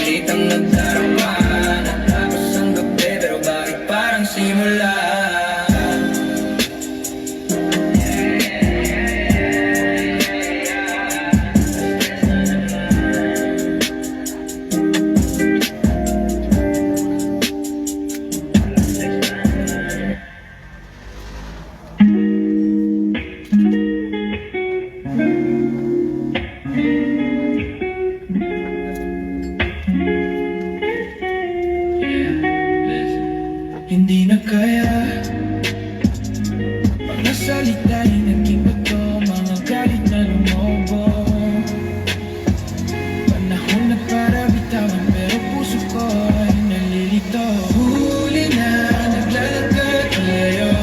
init ang nagdarama. Natapos ang gabi pero bakit parang simula? Hindi na kaya mga salita'y naging bato, mga galit na lumobo. Panahon na para bitawan pero puso ko ay nalilito. Huli na naglalakad palayo,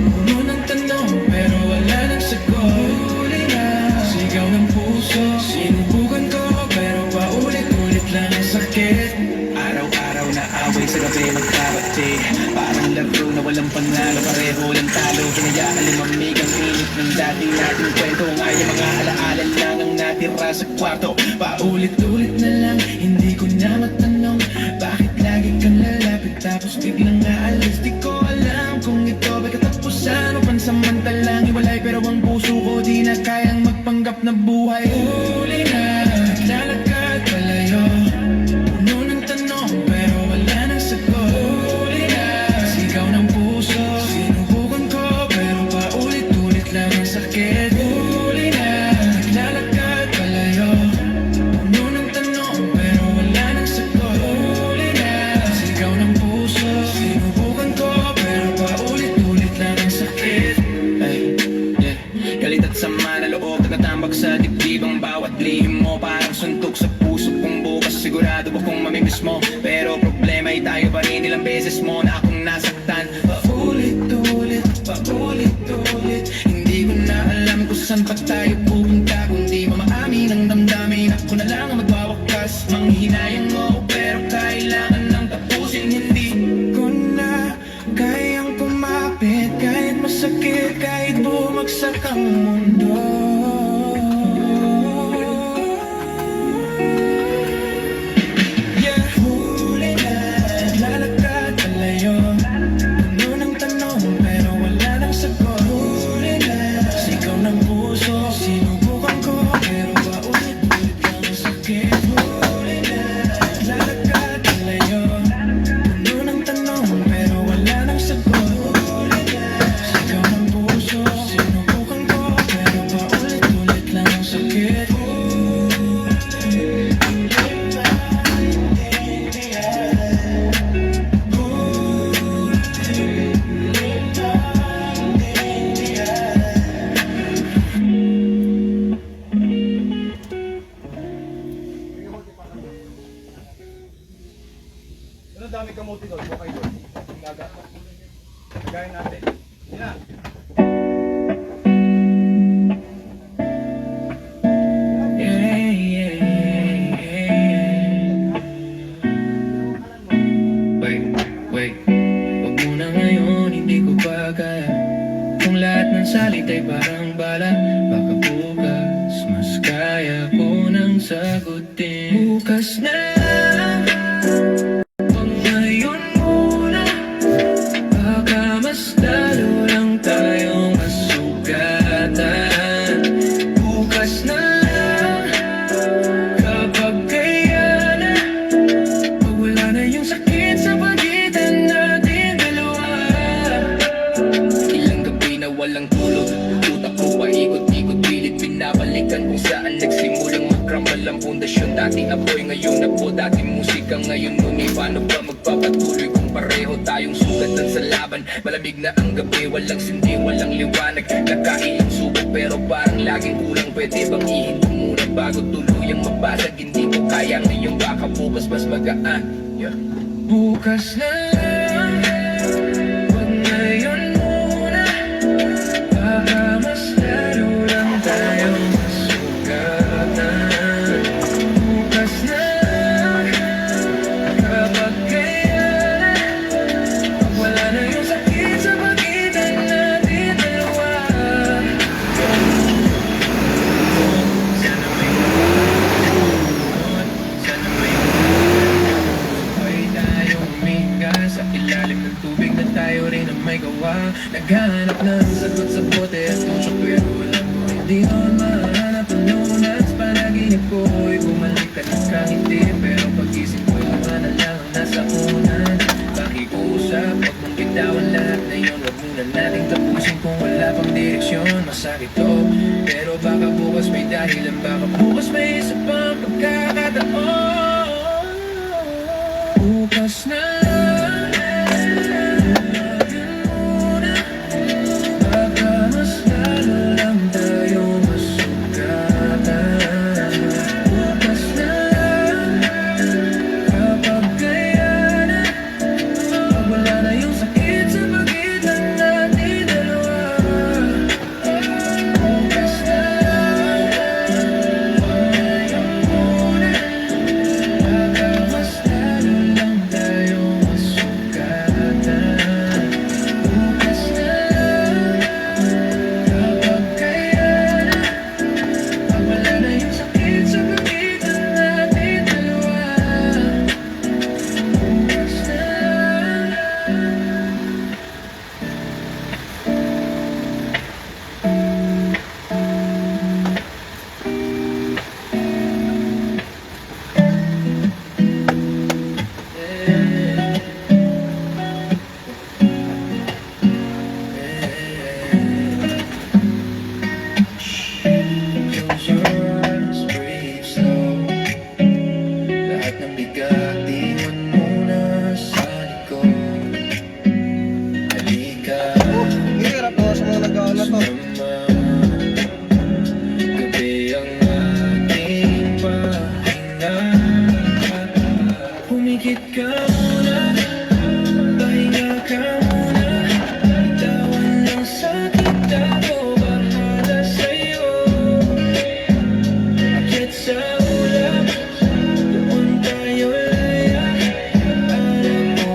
puno ng tanong pero wala nang sagot. Huli na sigaw ng puso, sinubukan ko pero paulit-ulit lang ang sakit. Araw-araw na away sa gabi magkabati, parang laro na walang panalo, pareho lang talo. Hinayaan lumamig ang init ng dati nating kwento. Ngayon mga alaala lang ang natira sa kwarto. Paulit-ulit na lang, hindi ko na matanong bakit lagi kang lalapit tapos biglang aalis. Di ko alam kung ito ba'y katapusan o pansamantalang iwalay, pero ang puso ko di na kayang magpanggap na buhay. Huli na naglalakad palayo, puno ng tanong pero wala nang sagot. Huli na sigaw ng puso, sinubukan ko pero paulit-ulit lang ang sakit. Huli na naglalakad palayo, puno ng tanong pero wala nang sagot. Huli na sigaw ng puso, sinubukan ko pero paulit-ulit lang ang sakit. Galit at sama na loob, tagatambak sa dibdib ang bawat lihim mo. Parang suntok sa puso kung bukas sigurado akong mamimiss mo. Pero problema ay tayo pa rin, ilang beses mo na akong nasaktan. Paulit-ulit, paulit-ulit, hindi ko na alam kung saan pa tayo pupunta. Kung di mo maamin ang damdamin, ako na lang ang magwawakas. Manghihinayang mo pero kailangan nang tapusin. Hindi ko na kayang kumapit kahit masakit, kahit bumagsak ang mundo. Huli na naglalakad palayo, puno ng tanong pero wala nang sagot. Huli na sigaw ng puso, sinubukan ko pero paulit-ulit lang ang sakit. Huli na naglalakad palayo, puno ng tanong pero wala nang sagot. Huli na sigaw ng puso, sinubukan ko pero paulit-ulit lang ang sakit. Ano dami kamote doon? Okay doon. Gaga. Gaya natin. Yan na. Wait, wag muna ngayon, hindi ko pa kaya. Kung lahat ng salit ay parang bala, baka bukas mas kaya ko nang sagutin. Bukas na lang, wag ngayon muna, baka mas lalo lang tayong masugatan. Bukas na lang, kapag kaya na, pag wala na yung sakit sa pagitan natin dalawa. Ilang gabi na walang tulog, utak ko paikot-ikot, pilit binabalikan kung saan nagsimulang magkramal ang pundasyon. Dating apoy, ngayon na po, dating musika, ngayon ngunit paano ba magpapatuloy kung pareho tayong sugatan sa laban? Malamig na ang gabi, walang sindi, walang liwanag, nakailang subok pero parang laging kulang. Pwede bang ihinto muna bago tuluyang mabasag? Hindi ko kaya ngayon, baka bukas mas magaan. Bukas na lang, wag ngayon muna, baka mas lalo lang tayong masugatan. Bukas na lang, kapag kaya na, pag wala na yung sakit sa pagitan natin dalawa. Sana may dalawa. Naghahanap ng sagot sa bote at puso, pero alam ko hindi noon mahanap ang lunas. Panaginip ko'y bumalik ka ng kangiti, pero pag-isip ko'y mga na lang ang nasa unan. Pakikusap, huwag mong bitawan lahat na yun. Huwag muna nating tapusin kung wala pang direksyon. Masakit to, pero baka bukas may dahilan. Baka bukas may isa pang pagkakataon. Bukas na lang, yun muna. Baka mas lalo lang tayo masugatan. Bukas na lang, kapag kaya na, pag wala na yung sakit sa pagitan natin dalawa. Bukas na lang, yun muna. Baka mas lalo lang tayo masugatan. Bukas na lang, kapag kaya na, pag wala na yung sakit sa pagitan natin dalawa. Bukas na Close your eyes, breathe slow. Lahat ng bigat, iwan muna sa likod. Halika, Hirap po sa mga nagawa na to. gabi ang ating pahinga. Pumikit ka muna, pahinga ka muna. Bitawan ng sakit, ako bahala sa'yo. Akit sa ulap, doon tayo layak. Alam mo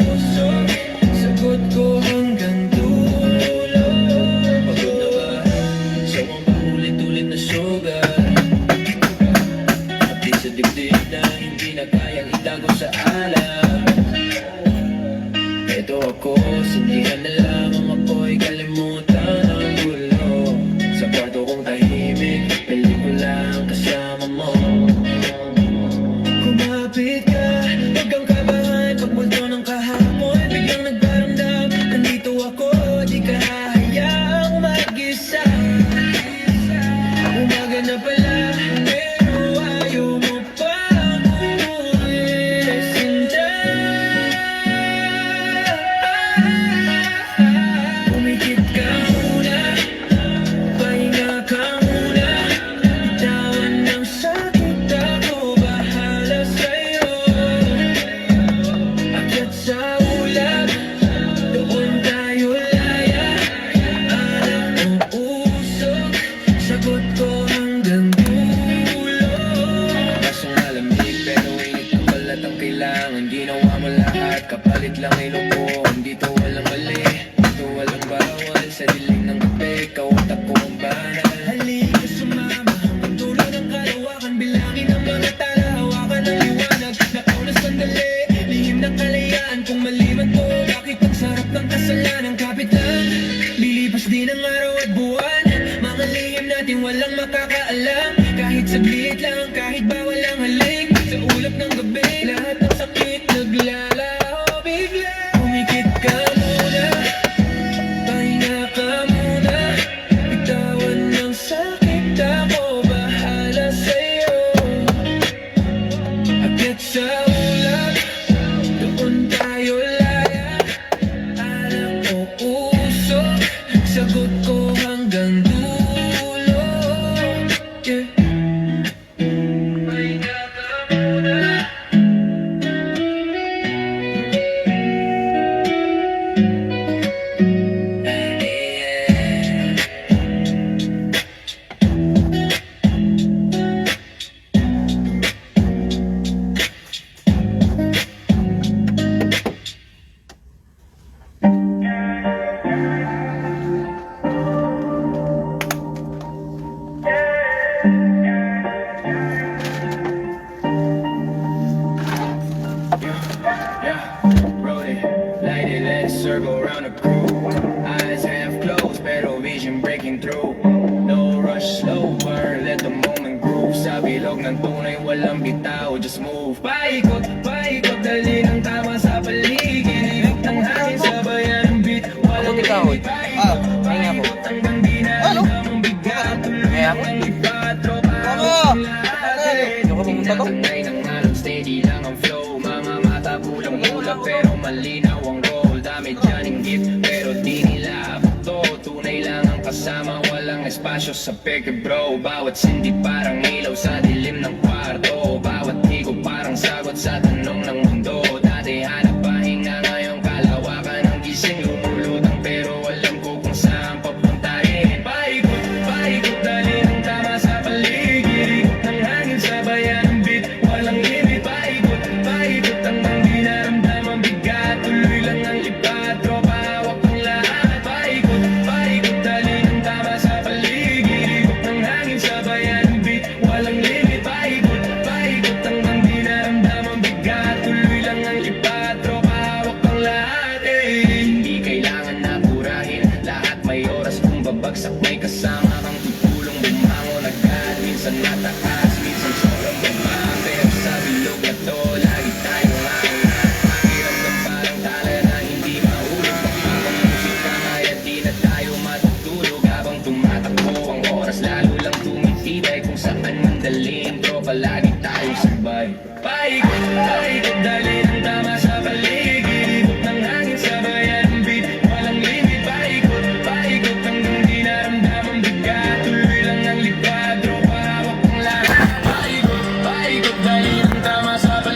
usok, sagot ko hanggang dulo. Pagod na ba sa mga paulit-ulit na sugat? Pati sa dibdib na hindi na kayang itago sa alam. Eto ako, sindihan na lamang ako'y kalimutan ang gulo. Sa kwarto kong tahimik, pelikula ang kasama mo. Kumapit ka, huwag kang kabahan. Pag multo ng kahapon, biglang nagparamdam. Nandito ako, di ka hayaang mag-isa. Umaga na pala, pero ayaw mo pang umuwi. Sinta, umikit ka muna, pahinga ka muna. Bitawan ng sakit, ako bahala sa'yo. Akyat sa ulap, doon tayo layak. Alam mo usok, sagot ko hanggang dulo. Kasong malamig pero init ang balat ang kailangan. Ginawa mo lahat, kapalit lang ilong mo. Dito walang mali, dito walang bawal. Sa dilim ng gabi, kautak ko ang banal. Halika sumama, hanggang dulo ng kalawakan. Bilangin ang mga tala, hawakan ng liwanag. Nakaw na sandali, lihim ng kalayaan. Kung maliman to, bakit ang sarap ng kasalanan? Kapit lang, lilipas din ang araw at buwan. Mga lihim natin walang makakaalam. Kahit saglit lang, kahit bawal ang halik. Sa ulap ng gabi, lahat ng sakit naglalaho bigla. Umikit ka muna, pahinga ka muna. Bitawan ng sakit, ako bahala sa'yo. Akyat sa ulap, doon tayo layak. Alam mo usok, sagot ko hanggang dulo. Yeah. Pahinga ka muna. so just move. Paikot, paikot, dali ng tama sa paligid. Ikot ng hangin, sabayan ng beat. Walang limit, paikot, paikot, hanggang di na alam ang bigat. Tuloy lang ang lipat, tropa, ang lahat. Tinatangay ng alam, steady lang ang flow. Mga mata bulang-bulang pero malinaw ang roll. Dami dyan inggit pero di nila abto. Tunay lang ang kasama, walang espasyo sa peke bro. Bawat sindi parang ilaw sa dilim ng kwarto. Bawat higo parang sagot sa tanong ng mundo. Dati hanap pahinga, ngayon kalawakan ng gising. Lumulutang pero alam ko kung saan papuntahin. Paikot, paikot, dali ng tama sa paligid. Ikot ng hangin, sabayan ng beat. Walang limit, paikot, paikot, hanggang di naramdam ang bigat. Tuloy lang ang lipat, tropa, hawak ang lahat. Paikot, paikot, dali ng tama sa paligid. Ikot ng hangin, sabayan ng beat. Walang limit, paikot, paikot, hanggang di naramdam ang bigat. Tuloy lang ang lipat, tropa, hawak ang lahat. Hindi kailangan na purahin lahat, may oras kung babagsak. May kasama kang tutulong bumangon agad. Minsan mataas, minsan sobrang baba. Pero sa bilog na to, lagi tayong aangat. Pakiramdam parang tala na hindi mahulog. Habang musika kaya di na tayo matutulog. Habang tumatakbo ang oras, lalo lang tumitibay. Kung saan man daling tropa, lagi tayong sabay. Paikot, paikot,